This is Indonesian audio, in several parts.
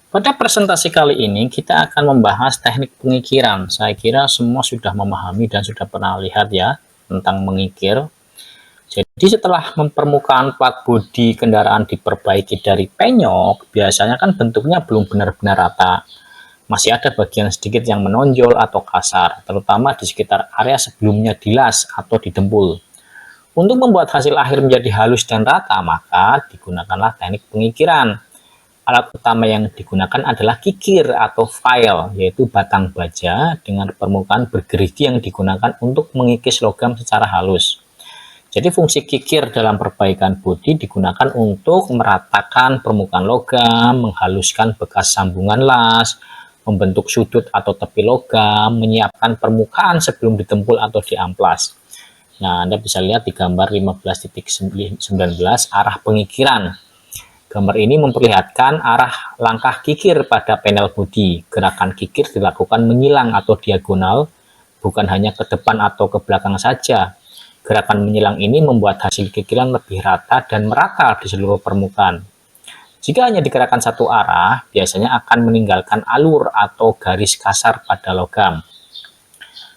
Pada presentasi kali ini kita akan membahas teknik pengikiran. Saya kira semua sudah memahami dan sudah pernah lihat ya tentang mengikir. Jadi setelah permukaan plat bodi kendaraan diperbaiki dari penyok, biasanya kan bentuknya belum benar-benar rata. Masih ada bagian sedikit yang menonjol atau kasar, terutama di sekitar area sebelumnya dilas atau didempul. Untuk membuat hasil akhir menjadi halus dan rata, maka digunakanlah teknik pengikiran. Alat utama yang digunakan adalah kikir atau file, yaitu batang baja dengan permukaan bergerigi yang digunakan untuk mengikis logam secara halus. Jadi fungsi kikir dalam perbaikan bodi digunakan untuk meratakan permukaan logam, menghaluskan bekas sambungan las, membentuk sudut atau tepi logam, menyiapkan permukaan sebelum ditempul atau diamplas. Nah, Anda bisa lihat di gambar 15.19 arah pengikiran. Gambar ini memperlihatkan arah langkah kikir pada panel bodi. Gerakan kikir dilakukan menyilang atau diagonal, bukan hanya ke depan atau ke belakang saja. Gerakan menyilang ini membuat hasil kikiran lebih rata dan merata di seluruh permukaan. Jika hanya digerakkan satu arah, biasanya akan meninggalkan alur atau garis kasar pada logam.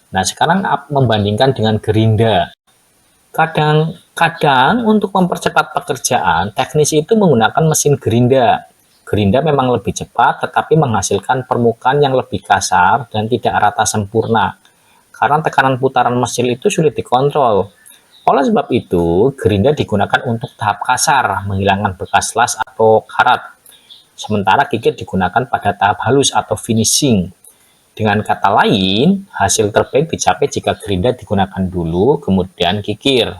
Nah, sekarang membandingkan dengan gerinda. Kadang-kadang untuk mempercepat pekerjaan, teknisi itu menggunakan mesin gerinda. Gerinda memang lebih cepat, tetapi menghasilkan permukaan yang lebih kasar dan tidak rata sempurna. Karena tekanan putaran mesin itu sulit dikontrol. Oleh sebab itu, gerinda digunakan untuk tahap kasar, menghilangkan bekas las atau karat. Sementara kikir digunakan pada tahap halus atau finishing. Dengan kata lain, hasil terbaik dicapai jika gerinda digunakan dulu, kemudian kikir.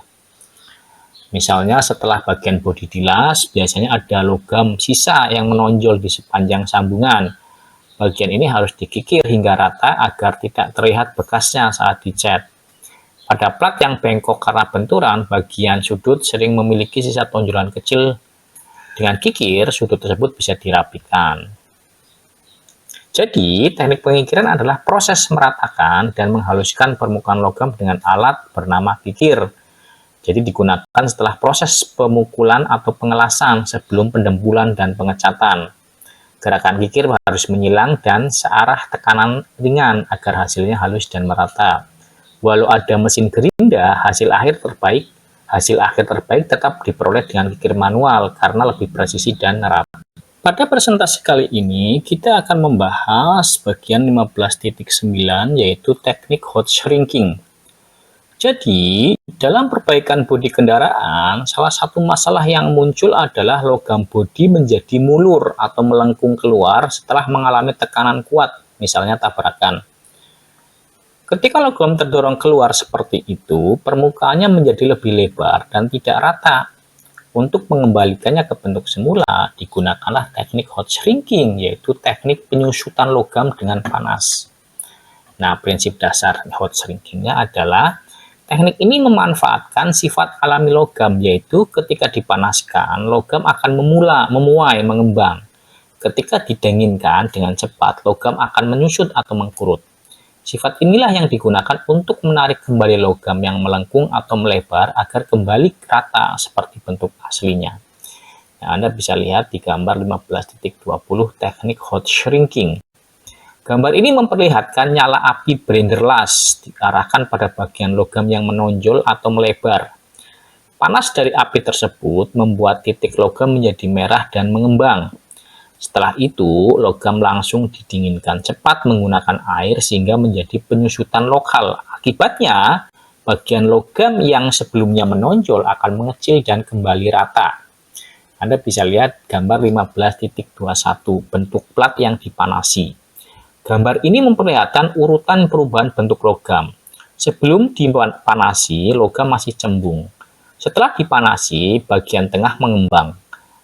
Misalnya setelah bagian bodi dilas, biasanya ada logam sisa yang menonjol di sepanjang sambungan. Bagian ini harus dikikir hingga rata agar tidak terlihat bekasnya saat dicat. Pada plat yang bengkok karena benturan, bagian sudut sering memiliki sisa tonjolan kecil. Dengan kikir, sudut tersebut bisa dirapikan. Jadi, teknik pengikiran adalah proses meratakan dan menghaluskan permukaan logam dengan alat bernama kikir. Jadi digunakan setelah proses pemukulan atau pengelasan sebelum pendempulan dan pengecatan. Gerakan kikir harus menyilang dan searah tekanan ringan agar hasilnya halus dan merata. Walau ada mesin gerinda, hasil akhir terbaik tetap diperoleh dengan kikir manual karena lebih presisi dan rapi. Pada presentasi kali ini, kita akan membahas bagian 15.9, yaitu teknik hot shrinking. Jadi, dalam perbaikan bodi kendaraan, salah satu masalah yang muncul adalah logam bodi menjadi mulur atau melengkung keluar setelah mengalami tekanan kuat, misalnya tabrakan. Ketika logam terdorong keluar seperti itu, permukaannya menjadi lebih lebar dan tidak rata. Untuk mengembalikannya ke bentuk semula, digunakanlah teknik hot shrinking, yaitu teknik penyusutan logam dengan panas. Nah, prinsip dasar hot shrinkingnya adalah teknik ini memanfaatkan sifat alami logam, yaitu ketika dipanaskan, logam akan memuai, mengembang. Ketika didinginkan dengan cepat, logam akan menyusut atau mengkurut. Sifat inilah yang digunakan untuk menarik kembali logam yang melengkung atau melebar agar kembali rata seperti bentuk aslinya. Nah, Anda bisa lihat di gambar 15.20 teknik hot shrinking. Gambar ini memperlihatkan nyala api blender las diarahkan pada bagian logam yang menonjol atau melebar. Panas dari api tersebut membuat titik logam menjadi merah dan mengembang. Setelah itu, logam langsung didinginkan cepat menggunakan air sehingga menjadi penyusutan lokal. Akibatnya, bagian logam yang sebelumnya menonjol akan mengecil dan kembali rata. Anda bisa lihat gambar 15.21, bentuk plat yang dipanasi. Gambar ini memperlihatkan urutan perubahan bentuk logam. Sebelum dipanasi, logam masih cembung. Setelah dipanasi, bagian tengah mengembang.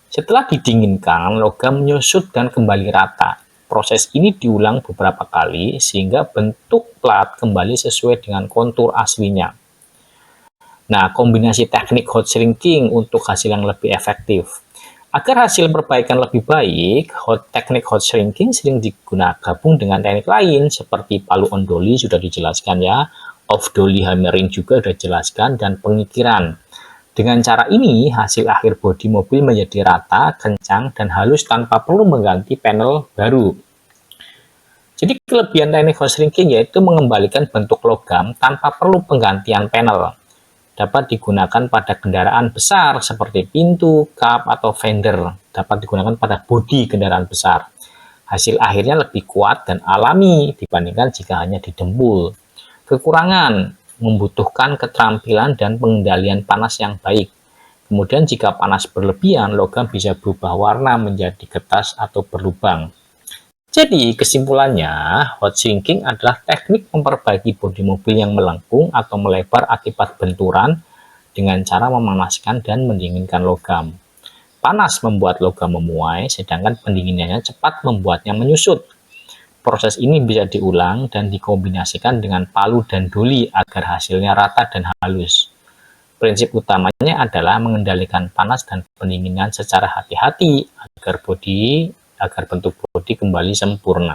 Setelah didinginkan, logam menyusut dan kembali rata. Proses ini diulang beberapa kali sehingga bentuk plat kembali sesuai dengan kontur aslinya. Nah, kombinasi teknik hot shrinking untuk hasil yang lebih efektif. Agar hasil perbaikan lebih baik, teknik hot shrinking sering digunakan gabung dengan teknik lain seperti palu on dolly sudah dijelaskan ya, off dolly hammering juga sudah dijelaskan, dan pengikiran. Dengan cara ini, hasil akhir bodi mobil menjadi rata, kencang, dan halus tanpa perlu mengganti panel baru. Jadi kelebihan teknik hot shrinking yaitu mengembalikan bentuk logam tanpa perlu penggantian panel. Dapat digunakan pada kendaraan besar seperti pintu, kap, atau fender. Dapat digunakan pada bodi kendaraan besar. Hasil akhirnya lebih kuat dan alami dibandingkan jika hanya didembul. Kekurangan, membutuhkan keterampilan dan pengendalian panas yang baik. Kemudian jika panas berlebihan, logam bisa berubah warna menjadi getas atau berlubang. Jadi kesimpulannya, hot shrinking adalah teknik memperbaiki bodi mobil yang melengkung atau melebar akibat benturan dengan cara memanaskan dan mendinginkan logam. Panas membuat logam memuai, sedangkan pendinginannya cepat membuatnya menyusut. Proses ini bisa diulang dan dikombinasikan dengan palu dan doli agar hasilnya rata dan halus. Prinsip utamanya adalah mengendalikan panas dan pendinginan secara hati-hati agar bentuk bodi kembali sempurna.